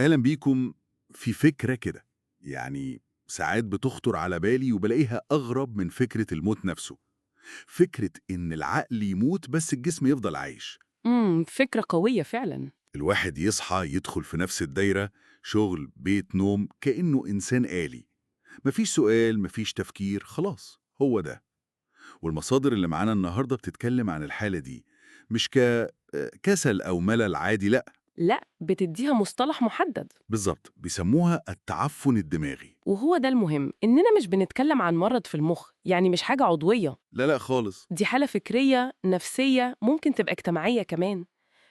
أهلا بيكم. في فكرة كده، يعني ساعات بتخطر على بالي وبلاقيها أغرب من فكرة الموت نفسه. فكرة إن العقل يموت بس الجسم يفضل عايش. فكرة قوية فعلا. الواحد يصحى يدخل في نفس الدايرة، شغل بيت نوم، كأنه إنسان آلي. مفيش سؤال، مفيش تفكير، خلاص هو ده. والمصادر اللي معانا النهاردة بتتكلم عن الحالة دي، مش كسل أو ملل عادي، لأ. لا، بتديها مصطلح محدد. بالظبط، بيسموها التعفن الدماغي. وهو ده المهم، إننا مش بنتكلم عن مرض في المخ، يعني مش حاجة عضوية. لا لا خالص. دي حالة فكرية نفسية، ممكن تبقى اجتماعية كمان.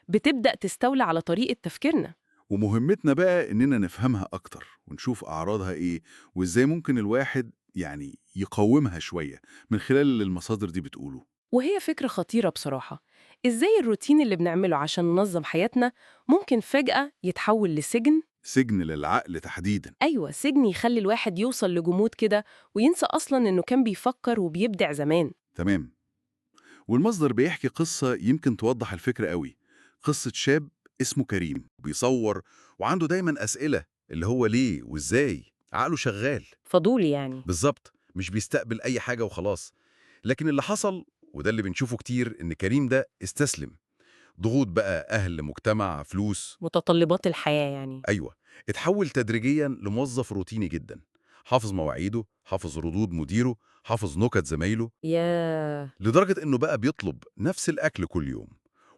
بتبدأ تستولى على طريقة تفكيرنا. ومهمتنا بقى إننا نفهمها أكتر ونشوف أعراضها إيه، وإزاي ممكن الواحد يعني يقاومها شوية من خلال اللي المصادر دي بتقوله. وهي فكرة خطيرة بصراحة. إزاي الروتين اللي بنعمله عشان ننظم حياتنا ممكن فجأة يتحول لسجن؟ سجن للعقل تحديدا. أيوة، سجن يخلي الواحد يوصل لجمود كده، وينسى أصلا إنه كان بيفكر وبيبدع زمان. تمام. والمصدر بيحكي قصة يمكن توضح الفكرة قوي. قصة شاب اسمه كريم بيصور، وعنده دايما أسئلة، اللي هو ليه وإزاي. عقله شغال. فضولي يعني. بالظبط، مش بيستقبل أي حاجة وخلاص. لكن اللي حصل، وده اللي بنشوفه كتير، إن كريم ده استسلم. ضغوط بقى، أهل، مجتمع، فلوس. متطلبات الحياة يعني. أيوه. اتحول تدريجيا لموظف روتيني جدا. حافظ مواعيده، حافظ ردود مديره، حافظ نكت زمايله. ياه. لدرجة إنه بقى بيطلب نفس الأكل كل يوم.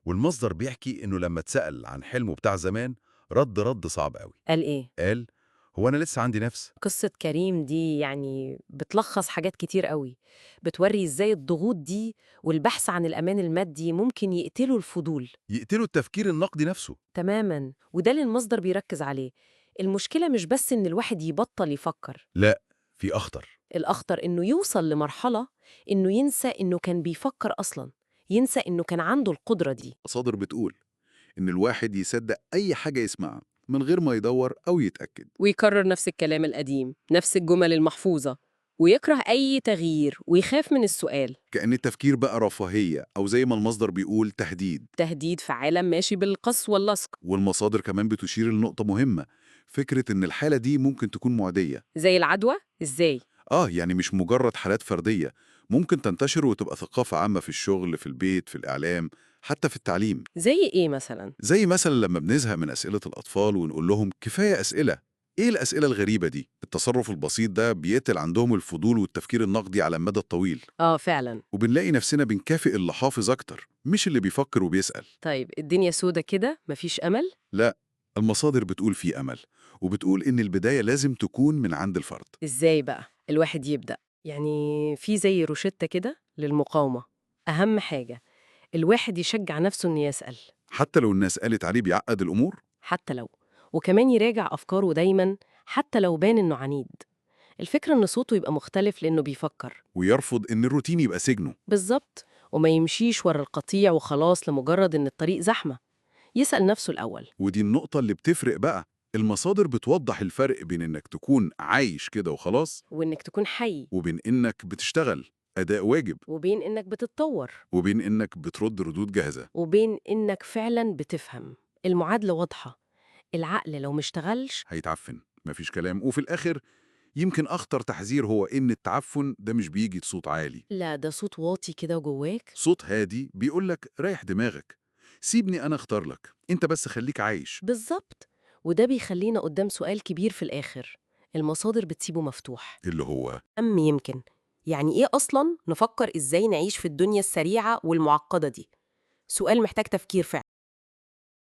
والمصدر بيحكي إنه لما اتسأل عن حلمه بتاع زمان، رد صعب قوي. قال إيه؟ قال: هو أنا لسه عندي نفس. قصة كريم دي يعني بتلخص حاجات كتير قوي. بتوري إزاي الضغوط دي والبحث عن الأمان المادي ممكن يقتلوا الفضول. يقتلوا التفكير النقدي نفسه. تماماً، وده اللي المصدر بيركز عليه. المشكلة مش بس إن الواحد يبطل يفكر. لا، في أخطر. الأخطر إنه يوصل لمرحلة إنه ينسى إنه كان بيفكر أصلاً. ينسى إنه كان عنده القدرة دي. مصادر بتقول إن الواحد يصدق أي حاجة يسمعها من غير ما يدور أو يتأكد. ويكرر نفس الكلام القديم، نفس الجمل المحفوظة. ويكره أي تغيير ويخاف من السؤال. كأن التفكير بقى رفاهية، أو زي ما المصدر بيقول تهديد. تهديد في عالم ماشي بالقسوة واللصق. والمصادر كمان بتشير لنقطة مهمة، فكرة إن الحالة دي ممكن تكون معدية. زي العدوى؟ إزاي؟ يعني مش مجرد حالات فردية، ممكن تنتشر وتبقى ثقافة عامة في الشغل، في البيت، في الإعلام، حتى في التعليم. زي إيه مثلا؟ زي مثلا لما بنزهق من أسئلة الأطفال ونقول لهم كفاية أسئلة. إيه الأسئلة الغريبة دي؟ التصرف البسيط ده بيقتل عندهم الفضول والتفكير النقدي على المدى الطويل. فعلا. وبنلاقي نفسنا بنكافئ اللي حافظ أكتر، مش اللي بيفكر وبيسأل. طيب الدنيا سودة كده مفيش أمل؟ لا، المصادر بتقول في أمل، وبتقول إن البداية لازم تكون من عند الفرد. إزاي بقى الواحد يبدأ؟ يعني في زي روشتة كده للمقاومة. أهم حاجة الواحد يشجع نفسه إنه يسأل. حتى لو الناس قالت عليه بيعقد الأمور. حتى لو. وكمان يراجع أفكاره دايما، حتى لو بان إنه عنيد. الفكرة إن صوته يبقى مختلف لأنه بيفكر. ويرفض إن الروتين يبقى سجنه. بالظبط. وما يمشيش ورا القطيع وخلاص لمجرد إن الطريق زحمة. يسأل نفسه الأول. ودي النقطة اللي بتفرق بقى. المصادر بتوضح الفرق بين إنك تكون عايش كده وخلاص، وإنك تكون حي. وبين إنك بتشتغل أداء واجب، وبين إنك بتتطور. وبين إنك بترد ردود جاهزة. وبين إنك فعلا بتفهم. المعادلة واضحة. العقل لو مشتغلش. هيتعفن، مفيش كلام. وفي الآخر، يمكن أخطر تحذير هو إن التعفن ده مش بيجي بصوت عالي. لا، ده صوت واطي كده جواك. صوت هادي بيقولك ريح دماغك، سيبني أنا أختار لك، أنت بس خليك عايش. بالظبط. وده بيخلينا قدام سؤال كبير في الآخر. المصادر بتسيبه مفتوح. اللي هو يمكن. يعني إيه أصلا نفكر إزاي نعيش في الدنيا السريعة والمعقدة دي؟ سؤال محتاج تفكير فعلا.